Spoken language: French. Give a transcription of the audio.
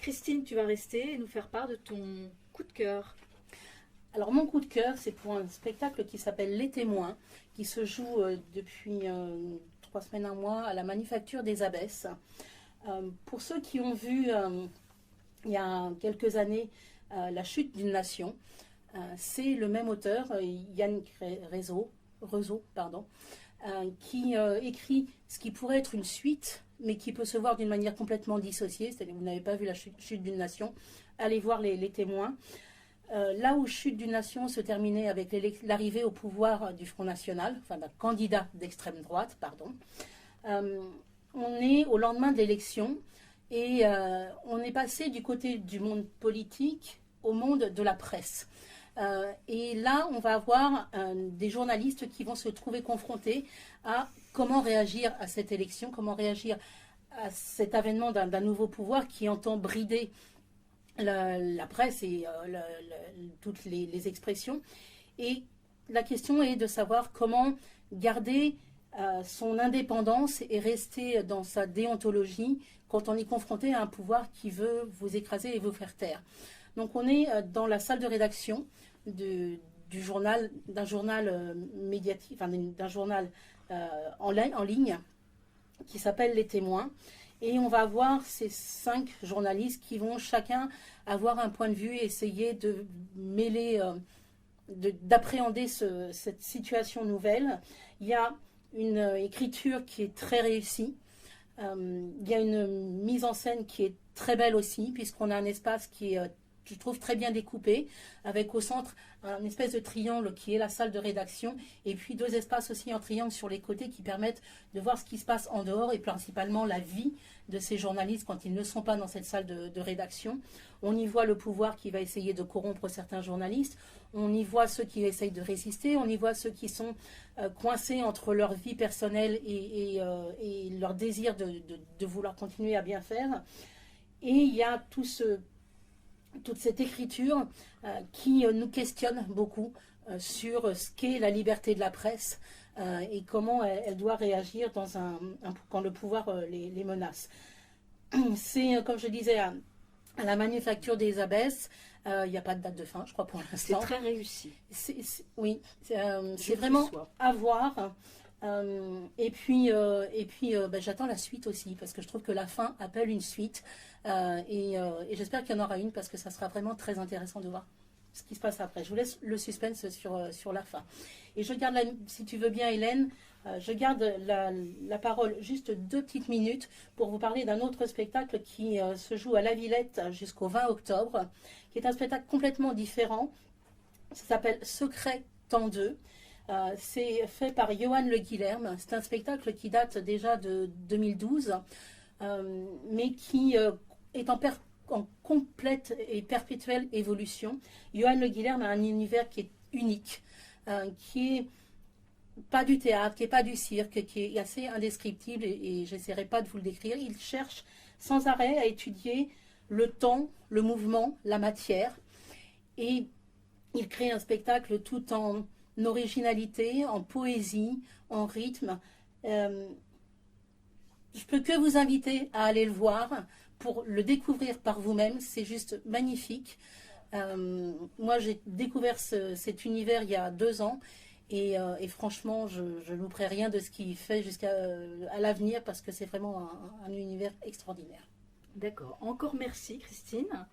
Christine, tu vas rester et nous faire part de ton coup de cœur. Alors mon coup de cœur, c'est pour un spectacle qui s'appelle Les Témoins, qui se joue depuis 3 semaines, un mois, à la Manufacture des Abbesses. Pour ceux qui ont vu il y a quelques années La Chute d'une Nation, c'est le même auteur, Yann Rezo, pardon, qui écrit ce qui pourrait être une suite, mais qui peut se voir d'une manière complètement dissociée. C'est-à-dire que vous n'avez pas vu La Chute d'une Nation, allez voir les Témoins. Là où Chute d'une Nation se terminait avec l'arrivée au pouvoir du Front National, enfin d'un candidat d'extrême droite, pardon, on est au lendemain de l'élection et on est passé du côté du monde politique au monde de la presse. Et là, on va avoir des journalistes qui vont se trouver confrontés à comment réagir à cette élection, comment réagir à cet avènement d'un nouveau pouvoir qui entend brider la presse et toutes les expressions. Et la question est de savoir comment garder son indépendance et rester dans sa déontologie quand on est confronté à un pouvoir qui veut vous écraser et vous faire taire. Donc on est dans la salle de rédaction d'un journal médiatique, enfin d'un journal en ligne qui s'appelle Les Témoins. Et on va avoir ces 5 journalistes qui vont chacun avoir un point de vue et essayer de mêler, d'appréhender cette situation nouvelle. Il y a une écriture qui est très réussie. Il y a une mise en scène qui est très belle aussi, puisqu'on a un espace qui est, je trouve, très bien découpé, avec au centre un espèce de triangle qui est la salle de rédaction, et puis 2 espaces aussi en triangle sur les côtés qui permettent de voir ce qui se passe en dehors, et principalement la vie de ces journalistes quand ils ne sont pas dans cette salle de rédaction. On y voit le pouvoir qui va essayer de corrompre certains journalistes, on y voit ceux qui essayent de résister, on y voit ceux qui sont coincés entre leur vie personnelle et leur désir de vouloir continuer à bien faire. Et il y a toute cette écriture qui nous questionne beaucoup sur ce qu'est la liberté de la presse et comment elle doit réagir quand le pouvoir les menace. C'est, comme je disais, à la Manufacture des Abbesses. Il n'y a pas de date de fin, je crois, pour C'est l'instant. très réussi. Oui, Je c'est vraiment conçois. à voir. Et puis, j'attends la suite aussi, parce que je trouve que la fin appelle une suite. Et j'espère qu'il y en aura une, parce que ça sera vraiment très intéressant de voir ce qui se passe après. Je vous laisse le suspense sur la fin. Et je garde, si tu veux bien, Hélène, je garde la parole juste 2 petites minutes pour vous parler d'un autre spectacle qui se joue à La Villette jusqu'au 20 octobre, qui est un spectacle complètement différent. Ça s'appelle Secret temps 2. C'est fait par Johan Le Guilherme. C'est un spectacle qui date déjà de 2012, mais qui est en complète et perpétuelle évolution. Johan Le Guilherme a un univers qui est unique, qui est pas du théâtre, qui est pas du cirque, qui est assez indescriptible et j'essaierai pas de vous le décrire. Il cherche sans arrêt à étudier le temps, le mouvement, la matière, et il crée un spectacle tout en originalité, en poésie, en rythme. Je peux que vous inviter à aller le voir pour le découvrir par vous-même. C'est juste magnifique. Moi, j'ai découvert cet univers il y a 2 ans et franchement, je ne louperai rien de ce qu'il fait jusqu'à l'avenir parce que c'est vraiment un univers extraordinaire. D'accord. Encore merci, Christine.